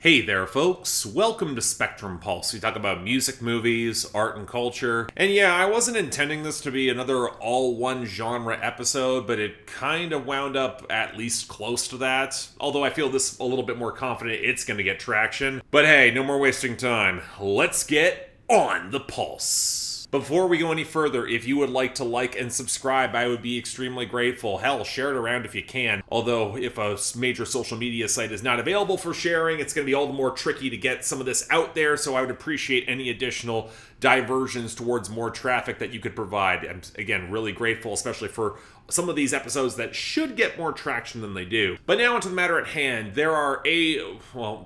Hey there, folks. Welcome to Spectrum Pulse. We talk about music, movies, art, and culture. And yeah, I wasn't intending this to be another all-one genre episode, but it kind of wound up at least close to that. Although I feel this a little bit more confident it's going to get traction. But hey, no more wasting time. Let's get on the pulse. Before we go any further, if you would like to like and subscribe, I would be extremely grateful. Hell, share it around if you can. Although, if a major social media site is not available for sharing, it's going to be all the more tricky to get some of this out there, so I would appreciate any additional diversions towards more traffic that you could provide. I'm, again, really grateful, especially for some of these episodes that should get more traction than they do. But now onto the matter at hand. There are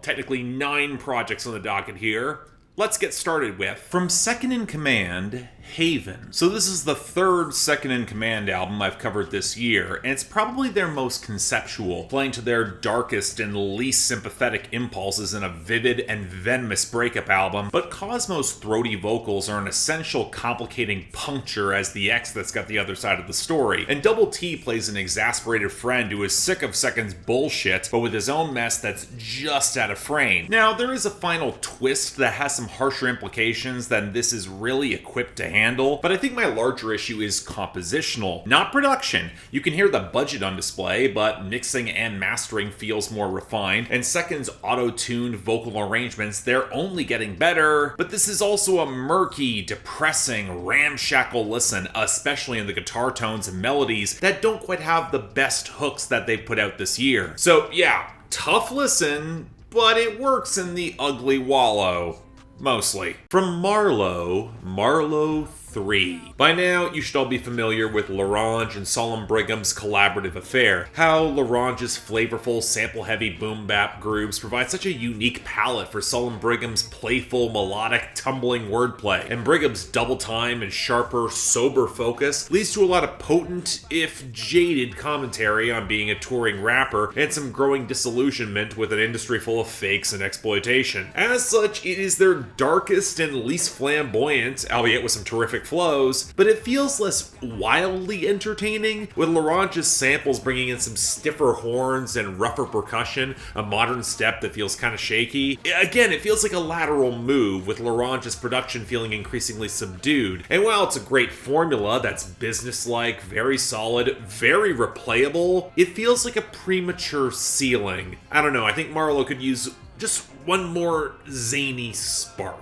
technically 9 projects on the docket here. Let's get started with, from Second in Command, Haven. So this is the third Second in Command album I've covered this year, and it's probably their most conceptual, playing to their darkest and least sympathetic impulses in a vivid and venomous breakup album. But Cosmo's throaty vocals are an essential complicating puncture as the X that's got the other side of the story. And Double T plays an exasperated friend who is sick of Second's bullshit, but with his own mess that's just out of frame. Now, there is a final twist that has some harsher implications than this is really equipped to handle, but I think my larger issue is compositional, not production. You can hear the budget on display, but mixing and mastering feels more refined, and Second's auto-tuned vocal arrangements, they're only getting better, but this is also a murky, depressing, ramshackle listen, especially in the guitar tones and melodies that don't quite have the best hooks that they've put out this year. So yeah, tough listen, but it works in the ugly wallow. Mostly. From Marlowe, Marlowe 3. By now, you should all be familiar with L'Orange and Solemn Brigham's collaborative affair. How L'Orange's flavorful, sample-heavy boom-bap grooves provide such a unique palette for Solemn Brigham's playful, melodic, tumbling wordplay. And Brigham's double-time and sharper, sober focus leads to a lot of potent, if jaded, commentary on being a touring rapper and some growing disillusionment with an industry full of fakes and exploitation. As such, it is their darkest and least flamboyant, albeit with some terrific flows, but it feels less wildly entertaining, with L'Orange's samples bringing in some stiffer horns and rougher percussion, a modern step that feels kind of shaky. Again, it feels like a lateral move, with L'Orange's production feeling increasingly subdued. And while it's a great formula that's businesslike, very solid, very replayable, it feels like a premature ceiling. I don't know, I think Marlowe could use just one more zany spark.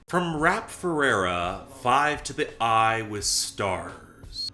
From R.A.P. Ferreira, 5 to the Eye with Stars.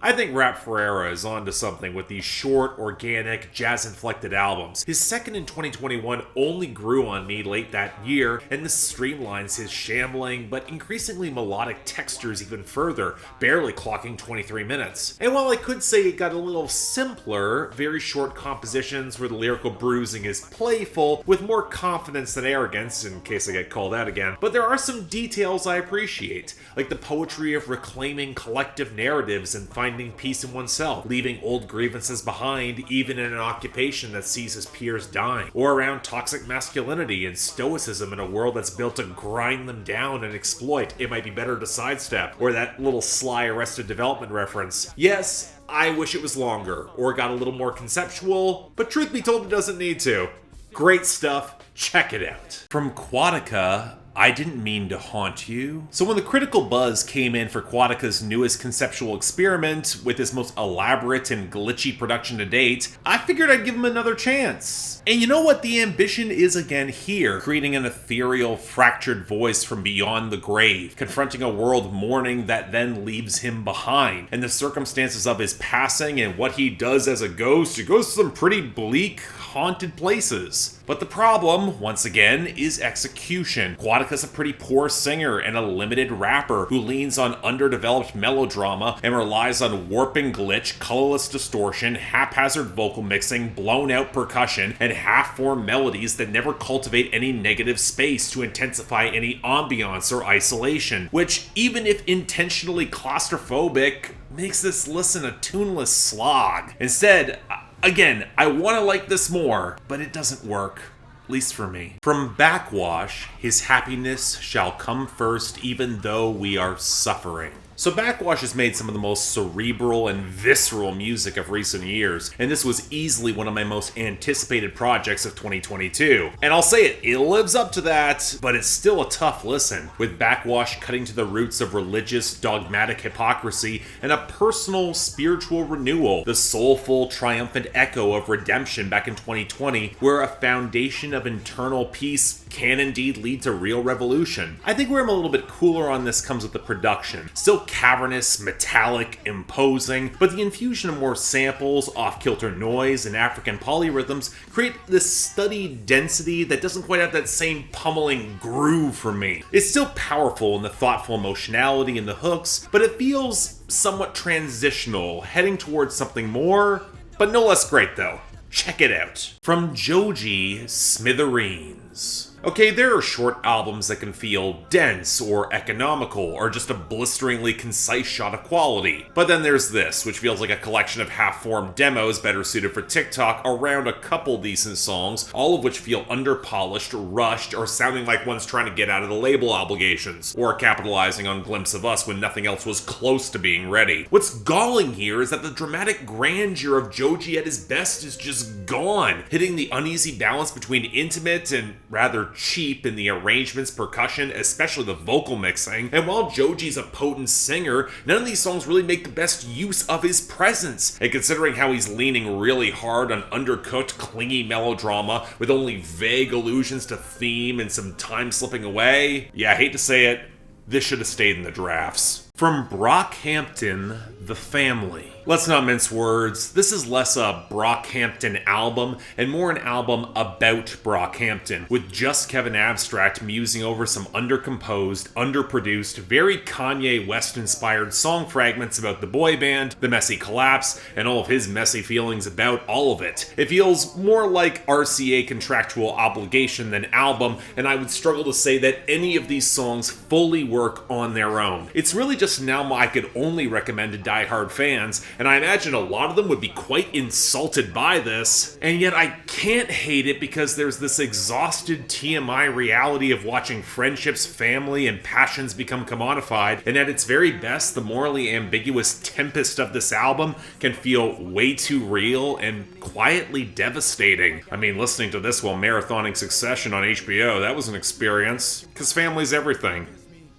I think R.A.P. Ferreira is onto something with these short, organic, jazz-inflected albums. His second in 2021 only grew on me late that year, and this streamlines his shambling but increasingly melodic textures even further, barely clocking 23 minutes. And while I could say it got a little simpler, very short compositions where the lyrical bruising is playful, with more confidence than arrogance, in case I get called out again. But there are some details I appreciate, like the poetry of reclaiming collective narratives and finding peace in oneself, leaving old grievances behind even in an occupation that sees his peers dying, or around toxic masculinity and stoicism in a world that's built to grind them down and exploit. It might be better to sidestep, or that little sly Arrested Development reference. Yes, I wish it was longer, or got a little more conceptual, but truth be told, it doesn't need to. Great stuff, check it out. From Quadeca, I Didn't Mean to Haunt You. So when the critical buzz came in for Quadeca's newest conceptual experiment, with his most elaborate and glitchy production to date, I figured I'd give him another chance. And you know what? The ambition is again here, creating an ethereal, fractured voice from beyond the grave, confronting a world mourning that then leaves him behind. And the circumstances of his passing and what he does as a ghost, he goes to some pretty bleak, haunted places. But the problem, once again, is execution. Quadeca's a pretty poor singer and a limited rapper who leans on underdeveloped melodrama and relies on warping glitch, colorless distortion, haphazard vocal mixing, blown-out percussion, and half-formed melodies that never cultivate any negative space to intensify any ambiance or isolation, which, even if intentionally claustrophobic, makes this listen a tuneless slog. Instead, again, I want to like this more, but it doesn't work. At least for me. From Backxwash, his happiness shall come first even though we are suffering. So Backxwash has made some of the most cerebral and visceral music of recent years, and this was easily one of my most anticipated projects of 2022. And I'll say it lives up to that, but it's still a tough listen, with Backxwash cutting to the roots of religious, dogmatic hypocrisy and a personal, spiritual renewal, the soulful, triumphant echo of redemption back in 2020, where a foundation of internal peace can indeed lead to real revolution. I think where I'm a little bit cooler on this comes with the production. Still cavernous, metallic, imposing, but the infusion of more samples, off-kilter noise, and African polyrhythms create this studied density that doesn't quite have that same pummeling groove for me. It's still powerful in the thoughtful emotionality and the hooks, but it feels somewhat transitional, heading towards something more, but no less great though. Check it out. From Joji, Smithereens. Okay, there are short albums that can feel dense or economical or just a blisteringly concise shot of quality. But then there's this, which feels like a collection of half-formed demos better suited for TikTok around a couple decent songs, all of which feel underpolished, rushed, or sounding like one's trying to get out of the label obligations, or capitalizing on Glimpse of Us when nothing else was close to being ready. What's galling here is that the dramatic grandeur of Joji at his best is just gone, hitting the uneasy balance between intimate and rather cheap in the arrangements, percussion, especially the vocal mixing. And while Joji's a potent singer, none of these songs really make the best use of his presence. And considering how he's leaning really hard on undercooked, clingy melodrama with only vague allusions to theme and some time slipping away, yeah, I hate to say it, this should have stayed in the drafts. From Brockhampton, The Family. Let's not mince words, this is less a Brockhampton album and more an album about Brockhampton, with just Kevin Abstract musing over some undercomposed, underproduced, very Kanye West-inspired song fragments about the boy band, the messy collapse, and all of his messy feelings about all of it. It feels more like RCA contractual obligation than album, and I would struggle to say that any of these songs fully work on their own. It's really just an album I could only recommend to diehard fans, and I imagine a lot of them would be quite insulted by this, and yet I can't hate it because there's this exhausted TMI reality of watching friendships, family, and passions become commodified, and at its very best, the morally ambiguous tempest of this album can feel way too real and quietly devastating. I mean, listening to this while marathoning Succession on HBO, that was an experience, because family's everything.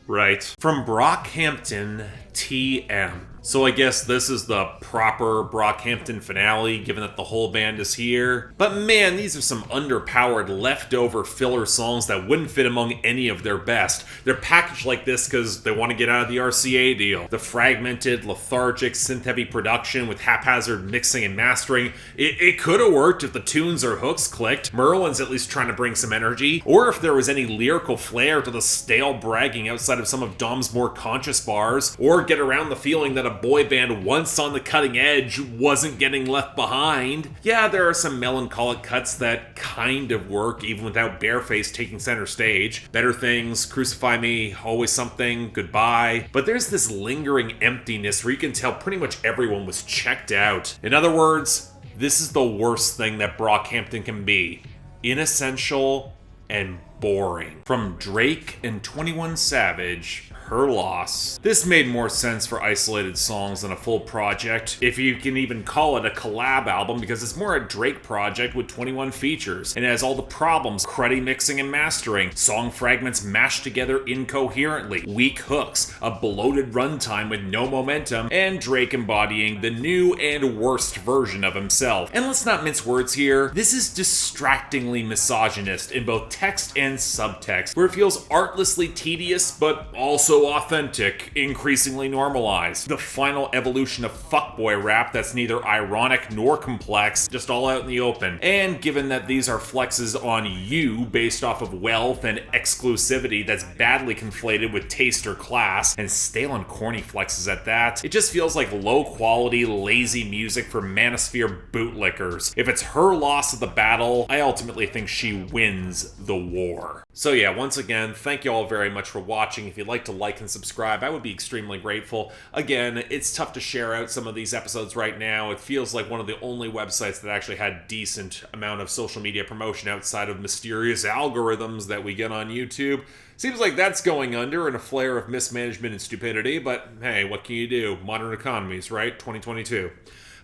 Right. From Brockhampton, TM. So I guess this is the proper Brockhampton finale, given that the whole band is here. But man, these are some underpowered leftover filler songs that wouldn't fit among any of their best. They're packaged like this because they want to get out of the RCA deal. The fragmented, lethargic, synth-heavy production with haphazard mixing and mastering, it could have worked if the tunes or hooks clicked. Merlin's at least trying to bring some energy, or if there was any lyrical flair to the stale bragging outside of some of Dom's more conscious bars, or get around the feeling that a boy band once on the cutting edge wasn't getting left behind. Yeah, there are some melancholic cuts that kind of work even without Bareface taking center stage. Better Things, Crucify Me, Always Something, Goodbye. But there's this lingering emptiness where you can tell pretty much everyone was checked out. In other words, this is the worst thing that Brockhampton can be. Inessential and boring. From Drake and 21 Savage, Her Loss. This made more sense for isolated songs than a full project, if you can even call it a collab album, because it's more a Drake project with 21 features, and it has all the problems: cruddy mixing and mastering, song fragments mashed together incoherently, weak hooks, a bloated runtime with no momentum, and Drake embodying the new and worst version of himself. And let's not mince words here, this is distractingly misogynist in both text and subtext, where it feels artlessly tedious, but also authentic, increasingly normalized. The final evolution of fuckboy rap that's neither ironic nor complex, just all out in the open. And given that these are flexes on you based off of wealth and exclusivity that's badly conflated with taste or class, and stale and corny flexes at that, it just feels like low quality, lazy music for manosphere bootlickers. If it's Her Loss of the battle, I ultimately think she wins the war. more. So yeah, once again, thank you all very much for watching. If you'd like to like and subscribe, I would be extremely grateful. Again, it's tough to share out some of these episodes right now. It feels like one of the only websites that actually had decent amount of social media promotion outside of mysterious algorithms that we get on YouTube. Seems like that's going under in a flare of mismanagement and stupidity, but hey, what can you do? Modern economies, right? 2022.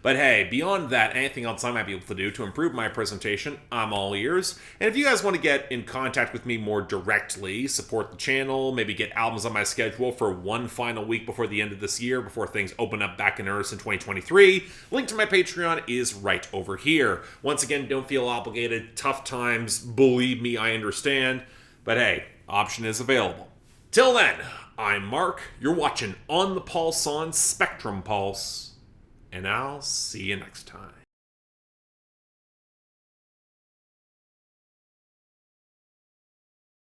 But hey, beyond that, anything else I might be able to do to improve my presentation, I'm all ears. And if you guys want to get in contact with me more directly, support the channel, maybe get albums on my schedule for one final week before the end of this year, before things open up back in earnest in 2023, link to my Patreon is right over here. Once again, don't feel obligated. Tough times, believe me, I understand. But hey, option is available. Till then, I'm Mark. You're watching On the Pulse on Spectrum Pulse. And I'll see you next time.